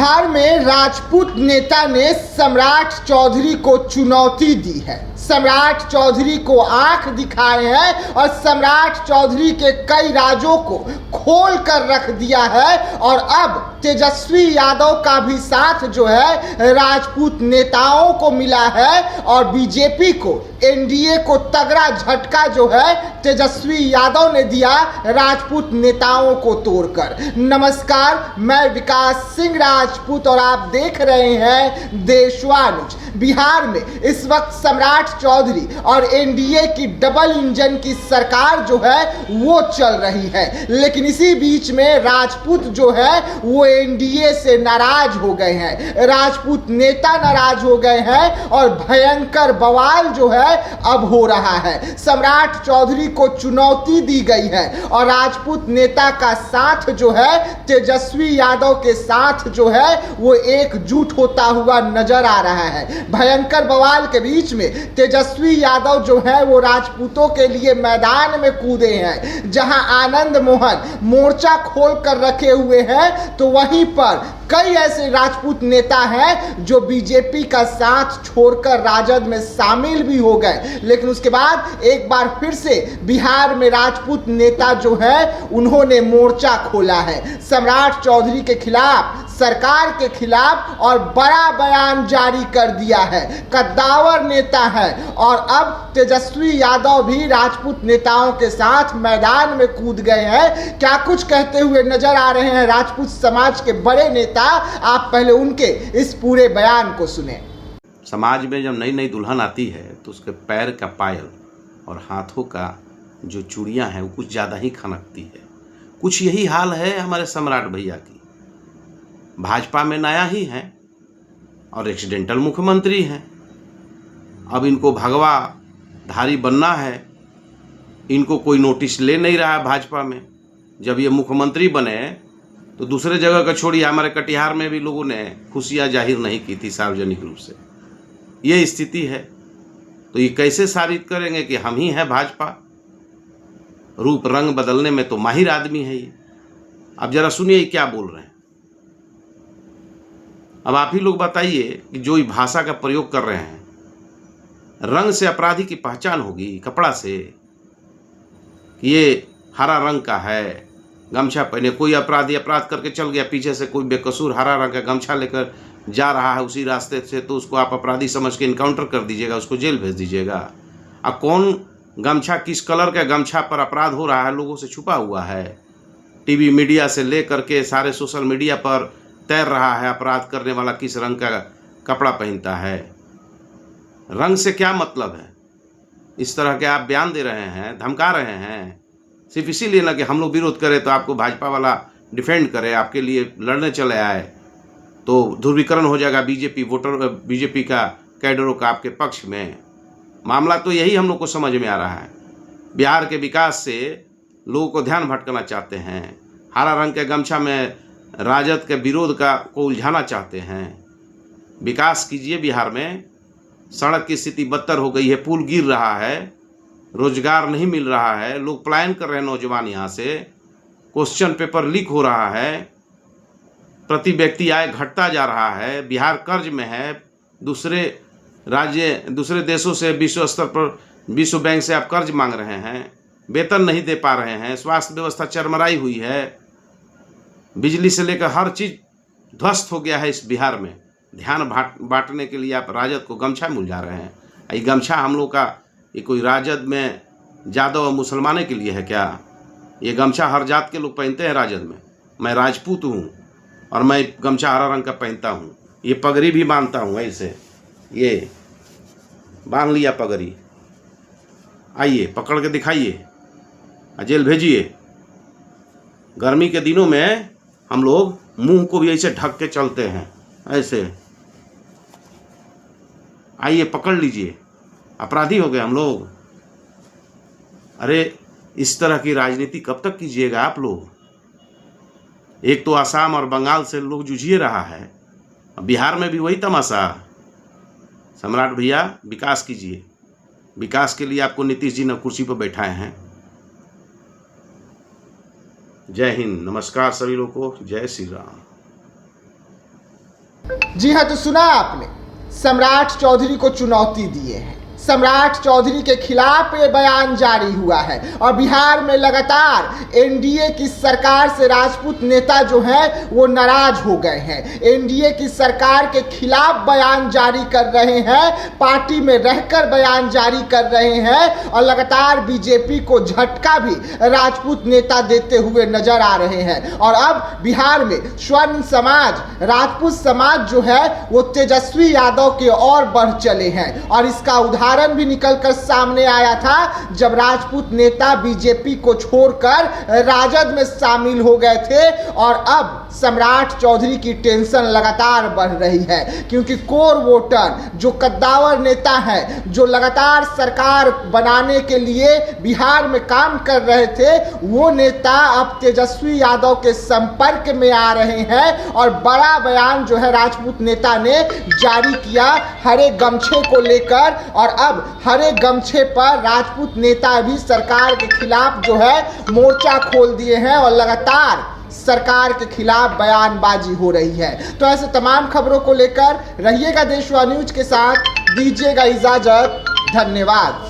बिहार में राजपूत नेता ने सम्राट चौधरी को चुनौती दी है। सम्राट चौधरी को आंख दिखाए हैं और सम्राट चौधरी के कई राजों को खोल कर रख दिया है। और अब तेजस्वी यादव का भी साथ जो है राजपूत नेताओं को मिला है और बीजेपी को, एनडीए को तगड़ा झटका जो है तेजस्वी यादव ने दिया राजपूत नेताओं को तोड़कर। नमस्कार, मैं विकास सिंह राजपूत और आप देख रहे हैं देशवानुज। बिहार में इस वक्त सम्राट चौधरी और एनडीए की डबल इंजन की सरकार जो है वो चल रही है, लेकिन इसी बीच में राजपूत जो है वो एनडीए से नाराज हो गए हैं, राजपूत नेता नाराज हो गए हैं और भयंकर बवाल जो है अब हो रहा है। सम्राट चौधरी को चुनौती दी गई है और राजपूत नेता का साथ जो है तेजस्वी यादव के साथ जो है वो एकजुट होता हुआ नजर आ रहा है। भयंकर बवाल के बीच में तेजस्वी यादव जो है वो राजपूतों के लिए मैदान में कूदे हैं। जहां आनंद मोहन मोर्चा खोल कर रखे हुए हैं, तो वहीं पर कई ऐसे राजपूत नेता हैं जो बीजेपी का साथ छोड़कर राजद में शामिल भी हो गए। लेकिन उसके बाद एक बार फिर से बिहार में राजपूत नेता जो है उन्होंने मोर्चा खोला है सम्राट चौधरी के खिलाफ, सरकार के खिलाफ, और बड़ा बयान जारी कर दिया है। कद्दावर नेता है और अब तेजस्वी यादव भी राजपूत नेताओं के साथ मैदान में कूद गए हैं। क्या कुछ कहते हुए नजर आ रहे हैं राजपूत समाज के बड़े नेता, आप पहले उनके इस पूरे बयान को सुने। समाज में जब नई नई दुल्हन आती है तो उसके पैर का पायल और हाथों का जो चूड़ियां हैं वो कुछ ज़्यादा ही खनकती है। कुछ यही हाल है हमारे सम्राट भैया की। भाजपा में नया ही है और एक्सीडेंटल मुख्यमंत्री हैं। अब इनको भगवा धारी बनना है, इनको कोई नोटिस ले नहीं रहा है भाजपा में। जब ये मुख्यमंत्री बने तो दूसरे जगह का छोड़िए, हमारे कटिहार में भी लोगों ने खुशियाँ जाहिर नहीं की थी सार्वजनिक रूप से। ये स्थिति है तो ये कैसे साबित करेंगे कि हम ही हैं भाजपा। रूप रंग बदलने में तो माहिर आदमी है ये। अब जरा सुनिए क्या बोल रहे हैं। अब आप ही लोग बताइए कि जो ये भाषा का प्रयोग कर रहे हैं, रंग से अपराधी की पहचान होगी, कपड़ा से, ये हरा रंग का है, गमछा पहने। कोई अपराधी अपराध करके चल गया, पीछे से कोई बेकसूर हरा रंग का गमछा लेकर जा रहा है उसी रास्ते से, तो उसको आप अपराधी समझ के इनकाउंटर कर दीजिएगा, उसको जेल भेज दीजिएगा। अब कौन गमछा, किस कलर का गमछा पर अपराध हो रहा है लोगों से छुपा हुआ है। टीवी मीडिया से ले करके सारे सोशल मीडिया पर तैर रहा है अपराध करने वाला किस रंग का कपड़ा पहनता है। रंग से क्या मतलब है? इस तरह के आप बयान दे रहे हैं, धमका रहे हैं, सिर्फ इसीलिए ना कि हम लोग विरोध करें तो आपको भाजपा वाला डिफेंड करे, आपके लिए लड़ने चले आए तो ध्रुवीकरण हो जाएगा बीजेपी वोटर, बीजेपी का कैडरों का आपके पक्ष में। मामला तो यही हम लोग को समझ में आ रहा है। बिहार के विकास से लोगों को ध्यान भटकाना चाहते हैं, हरा रंग के गमछा में राजद के विरोध का को उलझाना चाहते हैं। विकास कीजिए बिहार में। सड़क की स्थिति बदतर हो गई है, पुल गिर रहा है, रोजगार नहीं मिल रहा है, लोग पलायन कर रहे हैं नौजवान यहाँ से, क्वेश्चन पेपर लीक हो रहा है, प्रति व्यक्ति आय घटता जा रहा है, बिहार कर्ज में है, दूसरे राज्य, दूसरे देशों से विश्व स्तर पर, विश्व बैंक से आप कर्ज मांग रहे हैं, वेतन नहीं दे पा रहे हैं, स्वास्थ्य व्यवस्था चरमराई हुई है, बिजली से लेकर हर चीज़ ध्वस्त हो गया है इस बिहार में। ध्यान बांटने के लिए आप राजद को गमछा मुलझा रहे हैं। ये गमछा हम लोग का, ये कोई राजद में यादव और मुसलमानों के लिए है क्या? ये गमछा हर जात के लोग पहनते हैं राजद में। मैं राजपूत हूँ और मैं गमछा हरा रंग का पहनता हूँ। ये पगड़ी भी बांधता हूँ, ऐसे ये बांध लिया पगड़ी। आइए पकड़ के दिखाइए, जेल भेजिए। गर्मी के दिनों में हम लोग मुंह को भी ऐसे ढक के चलते हैं, ऐसे। आइए पकड़ लीजिए, अपराधी हो गए हम लोग। अरे इस तरह की राजनीति कब तक कीजिएगा आप लोग? एक तो आसाम और बंगाल से लोग जूझिए रहा है, बिहार में भी वही तमाशा। सम्राट भैया विकास कीजिए। विकास के लिए आपको नीतीश जी ने कुर्सी पर बैठाए हैं। जय हिंद, नमस्कार सभी लोगों को, जय श्री राम। जी हाँ, तो सुना आपने, सम्राट चौधरी को चुनौती दिए हैं। सम्राट चौधरी के खिलाफ ये बयान जारी हुआ है और बिहार में लगातार एनडीए की सरकार से राजपूत नेता जो हैं वो नाराज हो गए हैं। एनडीए की सरकार के खिलाफ बयान जारी कर रहे हैं, पार्टी में रहकर बयान जारी कर रहे हैं और लगातार बीजेपी को झटका भी राजपूत नेता देते हुए नजर आ रहे हैं। और अब बिहार में स्वर्ण समाज, राजपूत समाज जो है वो तेजस्वी यादव के और बढ़ चले हैं और इसका उदाहरण भी निकलकर सामने आया था जब राजपूत नेता बीजेपी को छोड़कर राजद में शामिल हो गए थे। और अब सम्राट चौधरी की टेंशन लगातार बढ़ रही है क्योंकि कोर वोटर जो कद्दावर नेता है, जो लगातार सरकार बनाने के लिए बिहार में काम कर रहे थे, वो नेता अब तेजस्वी यादव के संपर्क में आ रहे हैं और बड़ा बयान जो है राजपूत नेता ने जारी किया हरे गमछे को लेकर। और अब हरे गमछे पर राजपूत नेता भी सरकार के खिलाफ जो है मोर्चा खोल दिए हैं और लगातार सरकार के खिलाफ बयानबाजी हो रही है। तो ऐसे तमाम खबरों को लेकर रहिएगा देशवा न्यूज के साथ, दीजिएगा इजाजत, धन्यवाद।